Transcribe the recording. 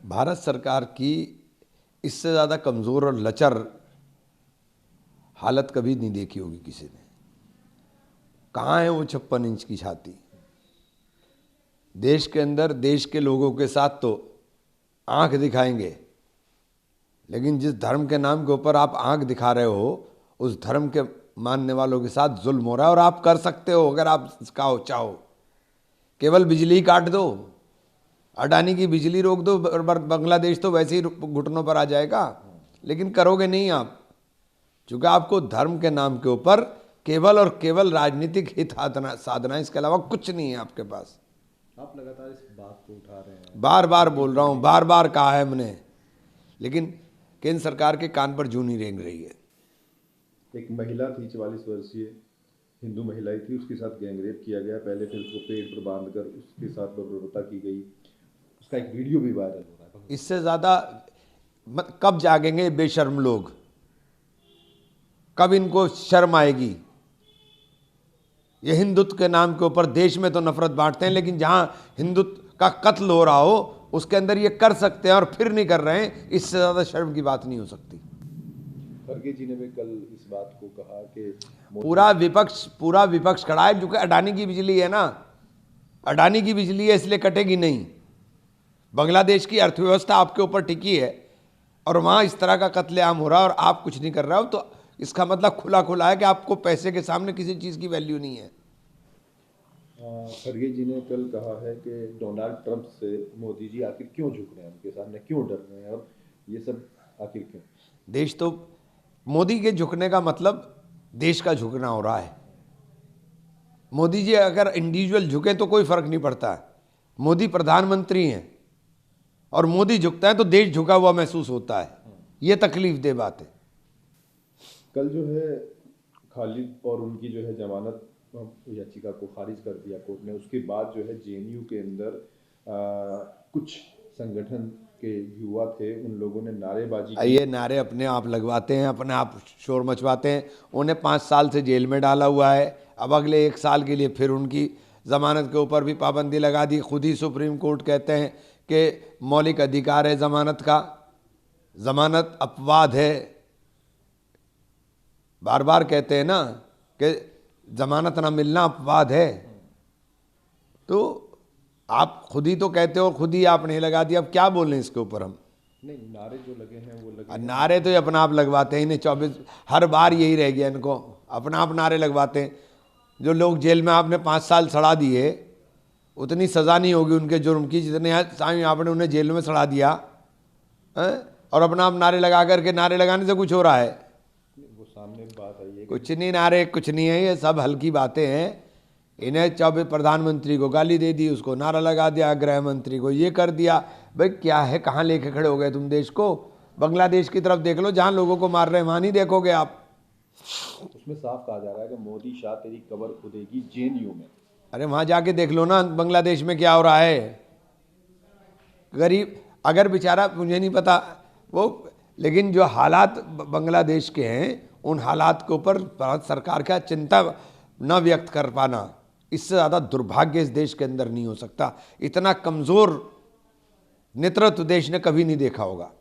भारत सरकार की इससे ज़्यादा कमज़ोर और लचर हालत कभी नहीं देखी होगी किसी ने। कहाँ है वो 56 इंच की छाती? देश के अंदर देश के लोगों के साथ तो आंख दिखाएंगे, लेकिन जिस धर्म के नाम के ऊपर आप आंख दिखा रहे हो उस धर्म के मानने वालों के साथ जुल्म हो रहा है। और आप कर सकते हो अगर आप चाहो, केवल बिजली काट दो, अडानी की बिजली रोक दो, बांग्लादेश तो वैसे ही घुटनों पर आ जाएगा। लेकिन करोगे नहीं आप, क्योंकि आपको धर्म के नाम के ऊपर केवल और केवल राजनीतिक हित साधना, इसके अलावा कुछ नहीं है आपके पास। आप लगातार इस बात को उठा रहे हैं, बार बार बोल रहा हूँ, बार बार कहा है हमने, लेकिन केंद्र सरकार के कान पर जू नहीं रेंग रही है। एक महिला थी, 44 वर्षीय हिंदू महिला ही थी, उसके साथ गैंगरेप किया गया। पहले फिर उसको पेड़ पर बांधकर उसके साथ बर्बरता की गई। उसका एक वीडियो भी वायरल हो रहा है। इससे ज़्यादा कब जागेंगे बेशर्म लोग? कब इनको शर्म आएगी? ये हिंदुत्व के नाम के ऊपर देश में तो नफरत बांटते हैं, लेकिन जहां हिंदुत्व का कत्ल हो रहा हो उसके अंदर ये कर सकते हैं और फिर नहीं कर रहे हैं। इससे ज़्यादा शर्म की बात नहीं हो सकती। खड़गे जी ने भी कल इस बात को कहा कि पूरा विपक्ष खड़ा है, क्योंकि अडानी की बिजली है ना, अडानी की बिजली है इसलिए कटेगी नहीं। बांग्लादेश की अर्थव्यवस्था आपके ऊपर टिकी है और वहाँ इस तरह का कत्लेआम हो रहा है और आप कुछ नहीं कर रहे हो, तो इसका मतलब खुला खुला है कि आपको पैसे के सामने किसी चीज़ की वैल्यू नहीं है। खड़गे जी ने कल कहा है कि डोनाल्ड ट्रंप से मोदी जी आखिर क्यों झुक रहे हैं, उनके सामने क्यों डर रहे हैं, और ये सब आखिर क्यों? देश तो मोदी के झुकने का मतलब देश का झुकना हो रहा है। मोदी जी अगर इंडिविजुअल झुके तो कोई फर्क नहीं पड़ता है। मोदी प्रधानमंत्री हैं और मोदी झुकता है तो देश झुका हुआ महसूस होता है। ये तकलीफ दे बात है। कल जो है खालिद और उनकी जो है जमानत याचिका को खारिज कर दिया कोर्ट ने। उसके बाद जो है जेएनयू के अंदर कुछ संगठन के युवा थे, उन लोगों ने नारेबाजी की। ये नारे अपने आप लगवाते हैं, अपने आप शोर मचवाते हैं। उन्हें 5 साल से जेल में डाला हुआ है। अब अगले 1 साल के लिए फिर उनकी ज़मानत के ऊपर भी पाबंदी लगा दी। खुद ही सुप्रीम कोर्ट कहते हैं कि मौलिक अधिकार है ज़मानत का, ज़मानत अपवाद है। बार बार कहते हैं ना कि ज़मानत ना मिलना अपवाद है। तो आप खुद ही तो कहते हो, खुद ही आपने लगा दिया। अब क्या बोलें इसके ऊपर हम? नहीं, नारे जो लगे हैं वो लगे हैं। नारे तो ये अपना आप लगवाते हैं। इन्हें 24 हर बार यही रह गया, इनको अपना आप नारे लगवाते हैं। जो लोग जेल में आपने 5 साल सड़ा दिए, उतनी सज़ा नहीं होगी उनके जुर्म की जितने आपने उन्हें जेल में सड़ा दिया है? और अपना आप नारे लगा करके, नारे लगाने से कुछ हो रहा है? वो सामने बात आई है कुछ नहीं, नारे कुछ नहीं है, ये सब हल्की बातें हैं। इन्हें 24 प्रधानमंत्री को गाली दे दी, उसको नारा लगा दिया, गृह मंत्री को ये कर दिया। भाई क्या है, कहाँ लेके खड़े हो गए तुम देश को? बांग्लादेश की तरफ देख लो, जहाँ लोगों को मार रहे हैं, वहाँ नहीं देखोगे आप? उसमें साफ कहा जा रहा है कि मोदी शाह तेरी कब्र खुदेगी जेएनयू में। अरे वहाँ जाके देख लो ना बांग्लादेश में क्या हो रहा है। गरीब अगर बेचारा, मुझे नहीं पता वो, लेकिन जो हालात बांग्लादेश के हैं उन हालात के ऊपर भारत सरकार का चिंता न व्यक्त कर पाना, इससे ज़्यादा दुर्भाग्य इस देश के अंदर नहीं हो सकता। इतना कमज़ोर नेतृत्व देश ने कभी नहीं देखा होगा।